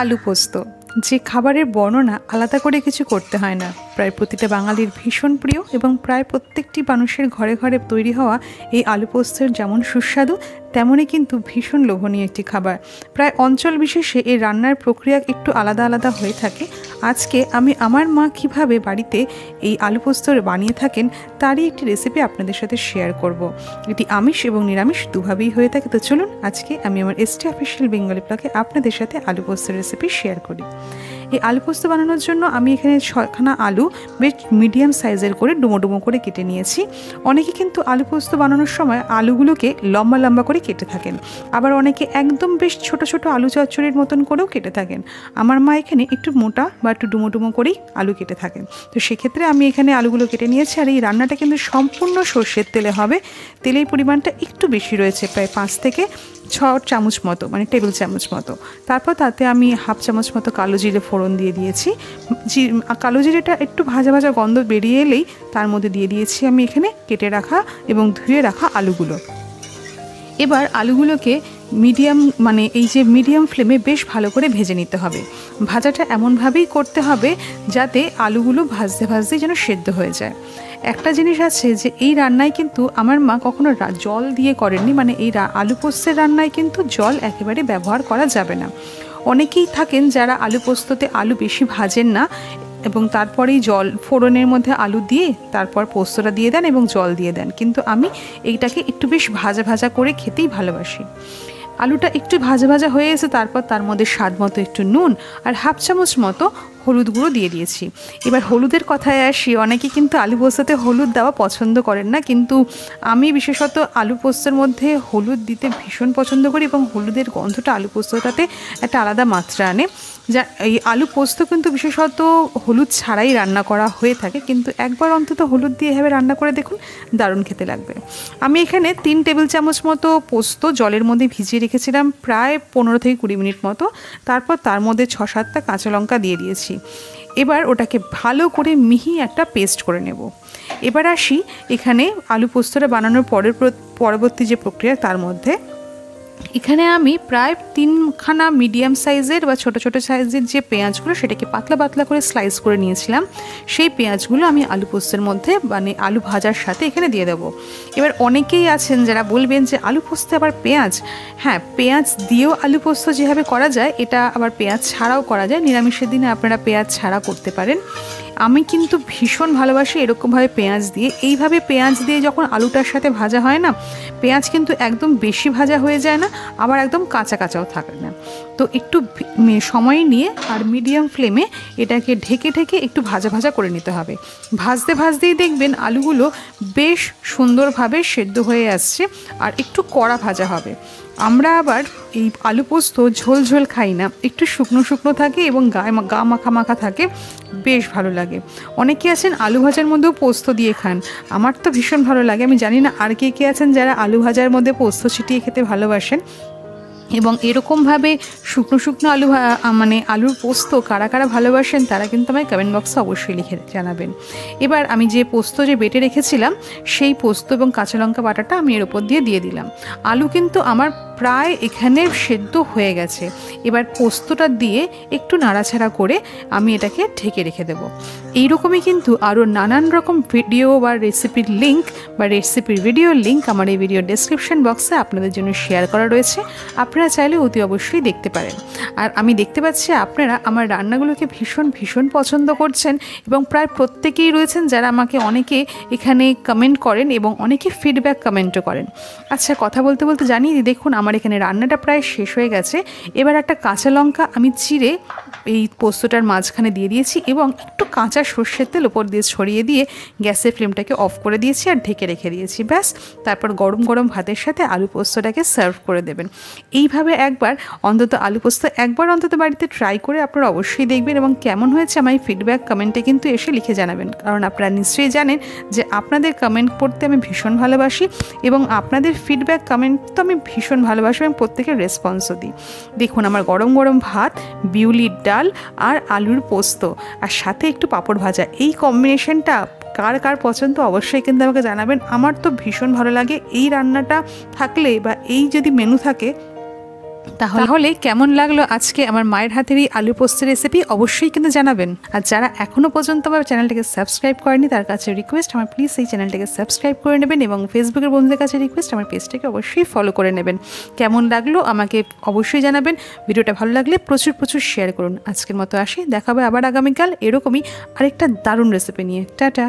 আলু পোস্ত, যে খাবারের বর্ণনা আলাদা করে কিছু করতে হয় না, প্রায় প্রতিটা বাঙালির ভীষণ প্রিয় এবং প্রায় প্রত্যেকটি মানুষের ঘরে ঘরে তৈরি হওয়া এই আলু পোস্তের যেমন সুস্বাদু তেমনই কিন্তু ভীষণ লোভনীয় একটি খাবার। প্রায় অঞ্চল বিশেষে এই রান্নার প্রক্রিয়া একটু আলাদা আলাদা হয়ে থাকে। আজকে আমি আমার মা কীভাবে বাড়িতে এই আলু পোস্ত বানিয়ে থাকেন তারই একটি রেসিপি আপনাদের সাথে শেয়ার করব। এটি আমিষ এবং নিরামিষ দুভাবেই হয়ে থাকে। তো চলুন আজকে আমি আমার এসটি অফিসিয়াল বেঙ্গলি ব্লগে আপনাদের সাথে আলু পোস্তের রেসিপি শেয়ার করি। এই আলু পোস্ত বানানোর জন্য আমি এখানে 6খানা আলু বেশ মিডিয়াম সাইজের করে ডুমো ডুমো করে কেটে নিয়েছি। অনেকে কিন্তু আলু পোস্ত বানানোর সময় আলুগুলোকে লম্বা লম্বা করে কেটে থাকেন, আবার অনেকে একদম বেশ ছোট ছোট আলু চচ্চড়ির মতন করেও কেটে থাকেন। আমার মা এখানে একটু মোটা বা একটু ডুমো ডুমো করেই আলু কেটে থাকেন। তো সেক্ষেত্রে আমি এখানে আলুগুলো কেটে নিয়েছি। আর এই রান্নাটা কিন্তু সম্পূর্ণ সর্ষের তেলে হবে। তেলের পরিমাণটা একটু বেশি রয়েছে, প্রায় 5 থেকে 6 চামচ মতো, মানে টেবিল চামচ মতো। তারপর তাতে আমি হাফ চামচ মতো কালো জিরে ফোড়ন দিয়ে দিয়েছি। কালো জিরেটা একটু ভাজা ভাজা গন্ধ বেরিয়ে এলেই তার মধ্যে দিয়ে দিয়েছি আমি এখানে কেটে রাখা এবং ধুয়ে রাখা আলুগুলো। এবার আলুগুলোকে মিডিয়াম ফ্লেমে বেশ ভালো করে ভেজে নিতে হবে। ভাজাটা এমনভাবেই করতে হবে যাতে আলুগুলো ভাজতে ভাজতে যেন সেদ্ধ হয়ে যায়। একটা জিনিস আছে যে এই রান্নায় কিন্তু আমার মা কখনো জল দিয়ে করেননি, মানে এই আলু পোস্তের রান্নায় কিন্তু জল একেবারে ব্যবহার করা যাবে না। অনেকেই থাকেন যারা আলু পোস্ততে আলু বেশি ভাজেন না এবং তারপরেই জল ফোড়নের মধ্যে আলু দিয়ে তারপর পোস্তটা দিয়ে দেন এবং জল দিয়ে দেন, কিন্তু আমি এইটাকে একটু বেশ ভাজা ভাজা করে খেতেই ভালোবাসি। আলুটা একটু ভাজা ভাজা হয়ে এসে তারপর তার মধ্যে স্বাদ মতো একটু নুন আর হাফ চামচ মতো হলুদ গুঁড়ো দিয়ে দিয়েছি। এবার হলুদের কথায় আসি, অনেকে কিন্তু আলু পোস্ততে হলুদ দেওয়া পছন্দ করেন না, কিন্তু আমি বিশেষত আলু পোস্তের মধ্যে হলুদ দিতে ভীষণ পছন্দ করি এবং হলুদের গন্ধটা আলু পোস্তটাতে একটা আলাদা মাত্রা আনে। যা এই আলু পোস্ত কিন্তু বিশেষত হলুদ ছাড়াই রান্না করা হয়ে থাকে, কিন্তু একবার অন্তত হলুদ দিয়ে এভাবে রান্না করে দেখুন, দারুণ খেতে লাগবে। আমি এখানে 3 টেবিল চামচ মতো পোস্ত জলের মধ্যে ভিজিয়ে রেখেছিলাম প্রায় 15 থেকে 20 মিনিট মতো। তারপর তার মধ্যে 6-7টা কাঁচা লঙ্কা দিয়ে দিয়েছি। এবার ওটাকে ভালো করে মিহি একটা পেস্ট করে নেব। এবার আসি এখানে আলু পোস্তটা বানানোর পরবর্তী যে প্রক্রিয়া তার মধ্যে। এখানে আমি প্রায় 3খানা মিডিয়াম সাইজের বা ছোট ছোট সাইজের যে পেঁয়াজগুলো সেটাকে পাতলা পাতলা করে স্লাইস করে নিয়েছিলাম, সেই পেঁয়াজগুলো আমি আলু পোস্তের মধ্যে মানে আলু ভাজার সাথে এখানে দিয়ে দেবো। এবার অনেকেই আছেন যারা বলবেন যে আলু পোস্তে আবার পেঁয়াজ। হ্যাঁ, পেঁয়াজ দিয়েও আলু পোস্ত যেভাবে করা যায় এটা আবার পেঁয়াজ ছাড়াও করা যায়। নিরামিষের দিনে আপনারা পেঁয়াজ ছাড়া করতে পারেন। আমি কিন্তু ভীষণ ভালোবাসি এরকমভাবে পেঁয়াজ দিয়ে। এইভাবে পেঁয়াজ দিয়ে যখন আলুটার সাথে ভাজা হয় না, পেঁয়াজ কিন্তু একদম বেশি ভাজা হয়ে যায় না, আবার একদম কাঁচা কাঁচাও থাকে না। তো একটু সময় নিয়ে আর মিডিয়াম ফ্লেমে এটাকে ঢেকে ঢেকে একটু ভাজা ভাজা করে নিতে হবে। ভাজতে ভাজতেই দেখবেন আলুগুলো বেশ সুন্দরভাবে সেদ্ধ হয়ে আসছে আর একটু কড়া ভাজা হবে। আমরা আবার এই আলু পোস্ত ঝোল ঝোল খাই না, একটু শুকনো শুকনো থাকে এবং গা মাখা মাখা থাকে, বেশ ভালো লাগে। অনেকে আছেন আলু ভাজার মধ্যেও পোস্ত দিয়ে খান, আমার তো ভীষণ ভালো লাগে। আমি জানি না আর কে আছেন যারা আলু ভাজার মধ্যে পোস্ত ছিটিয়ে খেতে ভালোবাসেন। এবং এরকমভাবে শুকনো শুকনো আলুর পোস্ত কারা কারা ভালোবাসেন তারা কিন্তু আমায় কমেন্ট বক্সে অবশ্যই লিখে জানাবেন। এবার আমি যে পোস্ত যে বেটে রেখেছিলাম সেই পোস্ত এবং কাঁচা লঙ্কা বাটাটা আমি এর ওপর দিয়ে দিলাম। আলু কিন্তু আমার প্রায় এখানে সেদ্ধ হয়ে গেছে। এবার পোস্তটা দিয়ে একটু নাড়াচাড়া করে আমি এটাকে ঢেকে রেখে দেবো। এইরকমই কিন্তু আরও নানান রকম ভিডিও বা রেসিপির লিঙ্ক বা রেসিপির ভিডিওর লিঙ্ক আমার এই ভিডিও ডেসক্রিপশন বক্সে আপনাদের জন্য শেয়ার করা রয়েছে, আপনারা চাইলে অতি অবশ্যই দেখতে পারেন। আর আমি দেখতে পাচ্ছি আপনারা আমার রান্নাগুলোকে ভীষণ ভীষণ পছন্দ করছেন এবং প্রায় প্রত্যেকেই রয়েছেন যারা আমাকে অনেকে এখানে কমেন্ট করেন এবং অনেকে ফিডব্যাক কমেন্টও করেন। আচ্ছা, কথা বলতে বলতে জানিয়ে দিই, দেখুন আমার এখানে রান্নাটা প্রায় শেষ হয়ে গেছে। এবার একটা কাঁচা লঙ্কা আমি চিড়ে এই পোস্তটার মাঝখানে দিয়ে দিয়েছি এবং একটু কাঁচা সর্ষের তেল ওপর দিয়ে ছড়িয়ে দিয়ে গ্যাসের ফ্লেমটাকে অফ করে দিয়েছি আর ঢেকে রেখে দিয়েছি। ব্যাস, তারপর গরম গরম ভাতের সাথে আলু পোস্তটাকে সার্ভ করে দেবেন। এইভাবে আলু পোস্ত একবার অন্তত বাড়িতে ট্রাই করে আপনারা অবশ্যই দেখবেন এবং কেমন হয়েছে আমার ফিডব্যাক কমেন্টে কিন্তু এসে লিখে জানাবেন, কারণ আপনারা নিশ্চয়ই জানেন যে আপনাদের কমেন্ট পড়তে আমি ভীষণ ভালোবাসি এবং আপনাদের ফিডব্যাক কমেন্ট তো আমি ভীষণ ভালোবাসি এবং প্রত্যেকের রেসপন্সও দিই। দেখুন আমার গরম গরম ভাত, বিউলির ডাল আর আলুর পোস্ত আর সাথে একটু পাঁপড় ভাজা, এই কম্বিনেশনটা কার কার পছন্দ অবশ্যই কিন্তু আমাকে জানাবেন। আমার তো ভীষণ ভালো লাগে এই রান্নাটা থাকলে বা এই যদি মেনু থাকে তাহলে কেমন লাগলো আজকে আমার মায়ের হাতের এই আলু পোস্তের রেসিপি অবশ্যই কিন্তু জানাবেন। আর যারা এখনও পর্যন্ত আমার চ্যানেলটাকে সাবস্ক্রাইব করেনি তার কাছে রিকোয়েস্ট আমার প্লিজ এই চ্যানেলটাকে সাবস্ক্রাইব করে নেবেন, এবং ফেসবুকের বন্ধুদের কাছে রিকোয়েস্ট আমার পেজটাকে অবশ্যই ফলো করে নেবেন। কেমন লাগলো আমাকে অবশ্যই জানাবেন। ভিডিওটা ভালো লাগলে প্রচুর প্রচুর শেয়ার করুন। আজকের মতো আসি, দেখা হবে আবার আগামীকাল এরকমই আরেকটা দারুণ রেসিপি নিয়ে। টাটা।